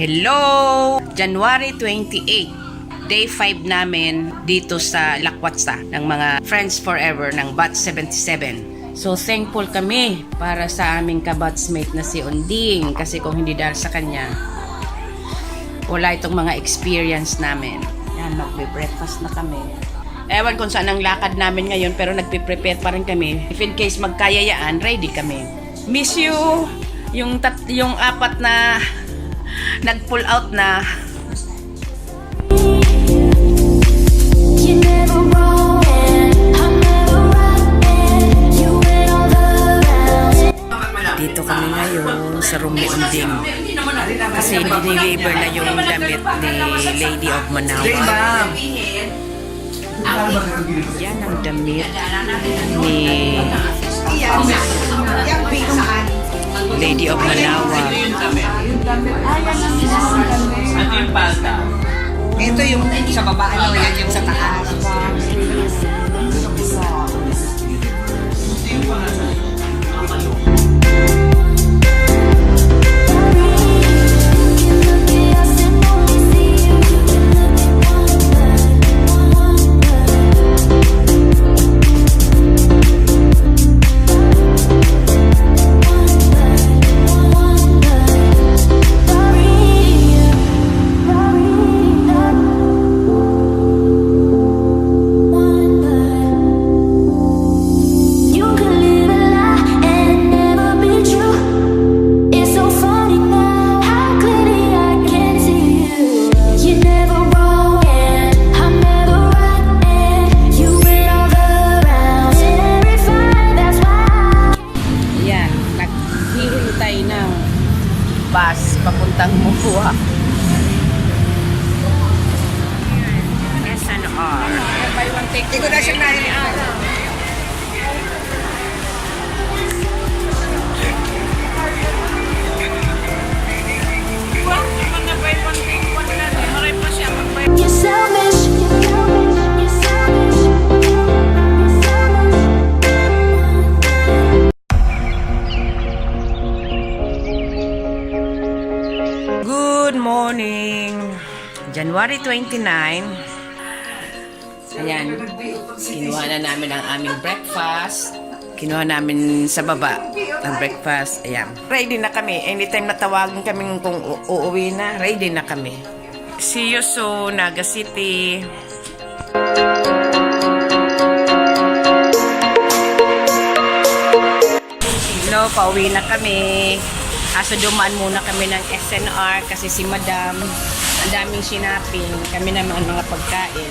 Hello! January 28, day 5 namin dito sa Lakwatsa ng mga Friends Forever ng Batch 77. So thankful kami para sa aming kabatsmate na si Unding kasi kung hindi dahil sa kanya, wala itong mga experience namin. Yan, magbe-breakfast na kami. Ewan kung saan ang lakad namin ngayon pero nagpe-prepare pa rin kami. If in case magkayayaan, ready kami. Miss you! Yung apat na nag-pull out na. Dito kami ngayon sa room ni Unding kasi diniliver na yung damit ni Lady of Manawa. Yan ang damit ni Lady of Manawa. Ito yung pasta. Ito yung sa baba, ano yan yung sa taas. Bus papuntang Mukua. SNR. Hindi ko na siya narinig. Good morning! January 29. Ayan, kinuha na namin ang aming breakfast. Kinuha namin sa baba ang breakfast. Ayan, ready na kami. Anytime natawagin kami kung uuwi na, ready na kami. See you soon, Naga City. Hello, pauwi na kami. Aso dumaan muna kami ng SNR kasi si Madam, ang daming sinaping. Kami naman mga pagkain.